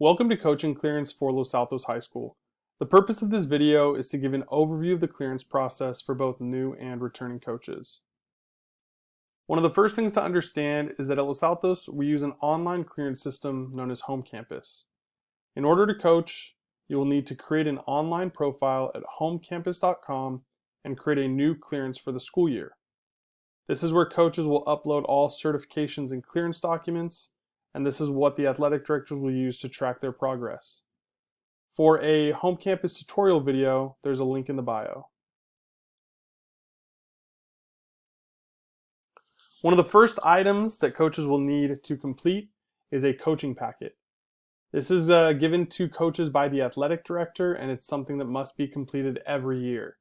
Welcome to Coaching Clearance for Los Altos High School. The purpose of this video is to give an overview of the clearance process for both new and returning coaches. One of the first things to understand is that at Los Altos, we use an online clearance system known as Home Campus. In order to coach, you will need to create an online profile at homecampus.com and create a new clearance for the school year. This is where coaches will upload all certifications and clearance documents, and this is what the athletic directors will use to track their progress. For a home campus tutorial video, there's a link in the bio. One of the first items that coaches will need to complete is a coaching packet. This is given to coaches by the athletic director, and it's something that must be completed every year.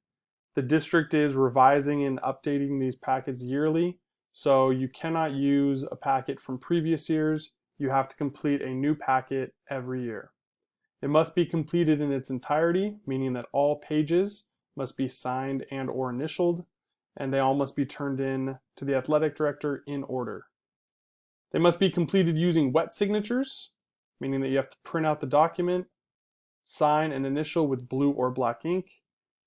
The district is revising and updating these packets yearly, so you cannot use a packet from previous years. You have to complete a new packet every year. It must be completed in its entirety, meaning that all pages must be signed and or initialed, and they all must be turned in to the athletic director in order. They must be completed using wet signatures, meaning that you have to print out the document, sign and initial with blue or black ink,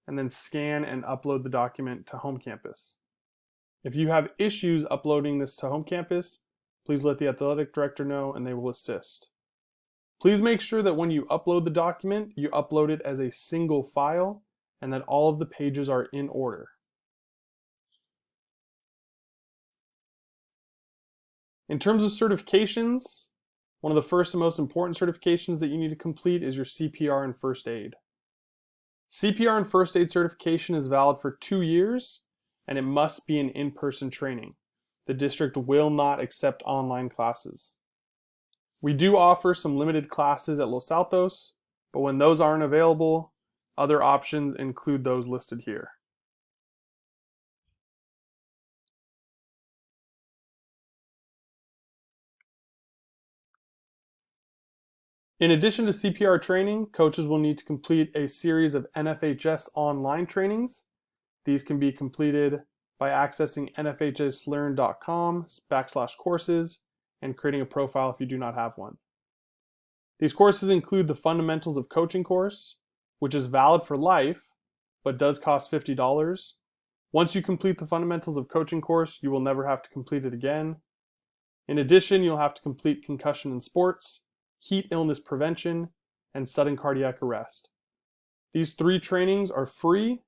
and then scan and upload the document to Home Campus. If you have issues uploading this to Home Campus, please let the athletic director know and they will assist. Please make sure that when you upload the document, you upload it as a single file and that all of the pages are in order. In terms of certifications, one of the first and most important certifications that you need to complete is your CPR and first aid. CPR and first aid certification is valid for 2 years, and it must be an in-person training. The district will not accept online classes. We do offer some limited classes at Los Altos, but when those aren't available, other options include those listed here. In addition to CPR training, coaches will need to complete a series of NFHS online trainings. These can be completed by accessing nfhslearn.com/courses and creating a profile if you do not have one. These courses include the Fundamentals of Coaching course, which is valid for life, but does cost $50. Once you complete the Fundamentals of Coaching course, you will never have to complete it again. In addition, you'll have to complete Concussion in Sports, Heat Illness Prevention, and Sudden Cardiac Arrest. These 3 trainings are free,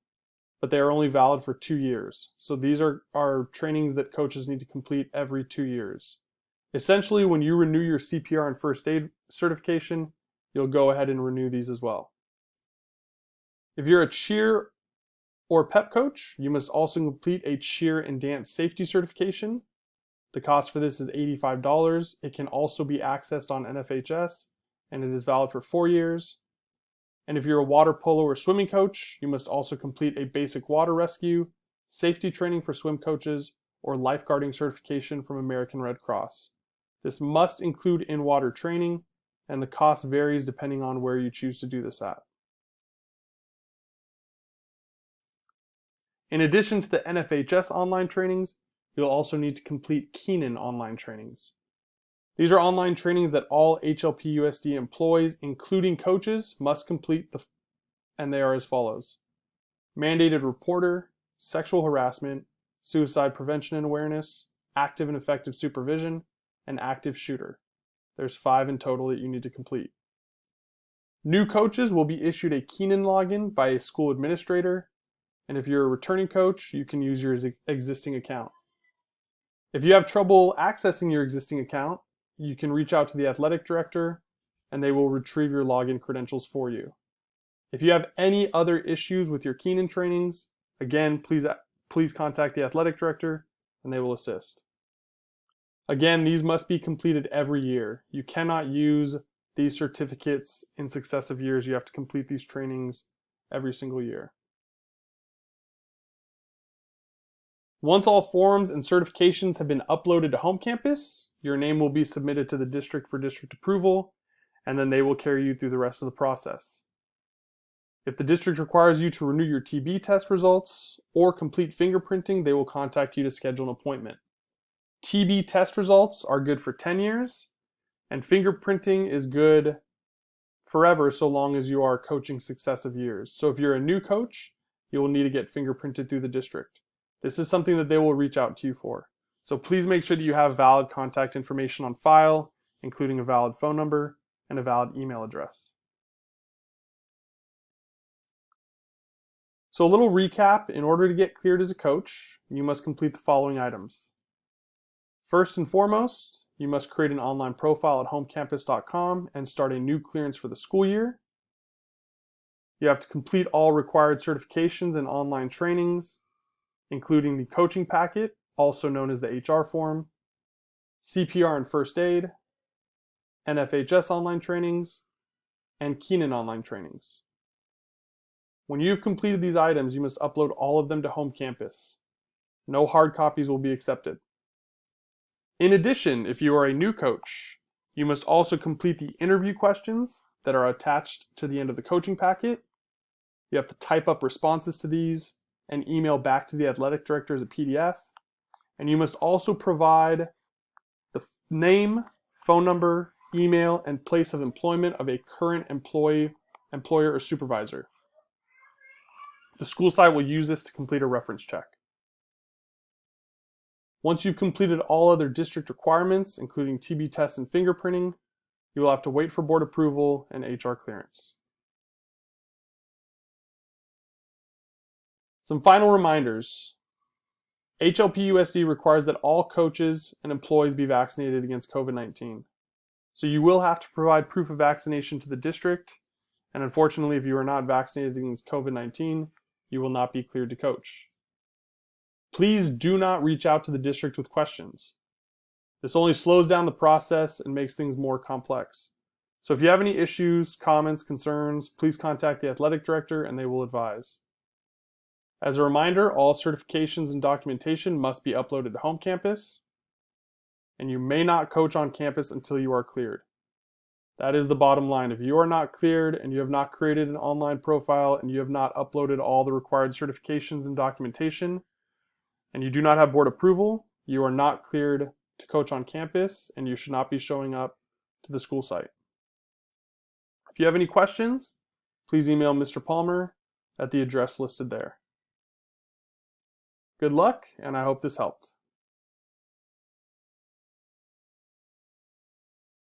but they are only valid for 2 years. So these are trainings that coaches need to complete every 2 years. Essentially, when you renew your CPR and first aid certification, you'll go ahead and renew these as well. If you're a cheer or pep coach, you must also complete a cheer and dance safety certification. The cost for this is $85. It can also be accessed on NFHS, and it is valid for 4 years. And if you're a water polo or swimming coach, you must also complete a basic water rescue, safety training for swim coaches, or lifeguarding certification from American Red Cross. This must include in-water training, and the cost varies depending on where you choose to do this at. In addition to the NFHS online trainings, you'll also need to complete Keenan online trainings. These are online trainings that all HLP-USD employees, including coaches, must complete, and they are as follows: mandated reporter, sexual harassment, suicide prevention and awareness, active and effective supervision, and active shooter. There's 5 in total that you need to complete. New coaches will be issued a Keenan login by a school administrator, and if you're a returning coach, you can use your existing account. If you have trouble accessing your existing account, you can reach out to the athletic director and they will retrieve your login credentials for you. If you have any other issues with your Keenan trainings, again, please contact the athletic director and they will assist. Again, these must be completed every year. You cannot use these certificates in successive years. You have to complete these trainings every single year. Once all forms and certifications have been uploaded to Home Campus, your name will be submitted to the district for district approval, and then they will carry you through the rest of the process. If the district requires you to renew your TB test results or complete fingerprinting, they will contact you to schedule an appointment. TB test results are good for 10 years, and fingerprinting is good forever so long as you are coaching successive years. So if you're a new coach, you will need to get fingerprinted through the district. This is something that they will reach out to you for. So please make sure that you have valid contact information on file, including a valid phone number and a valid email address. So a little recap: in order to get cleared as a coach, you must complete the following items. First and foremost, you must create an online profile at homecampus.com and start a new clearance for the school year. You have to complete all required certifications and online trainings, including the coaching packet, also known as the HR form, CPR and first aid, NFHS online trainings, and Keenan online trainings. When you've completed these items, you must upload all of them to Home Campus. No hard copies will be accepted. In addition, if you are a new coach, you must also complete the interview questions that are attached to the end of the coaching packet. You have to type up responses to these and email back to the athletic director as a PDF. And you must also provide the name, phone number, email, and place of employment of a current employer, or supervisor. The school site will use this to complete a reference check. Once you've completed all other district requirements, including TB tests and fingerprinting, you will have to wait for board approval and HR clearance. Some final reminders. HLPUSD requires that all coaches and employees be vaccinated against COVID-19. So you will have to provide proof of vaccination to the district, and unfortunately, if you are not vaccinated against COVID-19, you will not be cleared to coach. Please do not reach out to the district with questions. This only slows down the process and makes things more complex. So if you have any issues, comments, concerns, please contact the athletic director and they will advise. As a reminder, all certifications and documentation must be uploaded to Home Campus, and you may not coach on campus until you are cleared. That is the bottom line. If you are not cleared and you have not created an online profile and you have not uploaded all the required certifications and documentation, and you do not have board approval, you are not cleared to coach on campus and you should not be showing up to the school site. If you have any questions, please email Mr. Palmer at the address listed there. Good luck, and I hope this helped.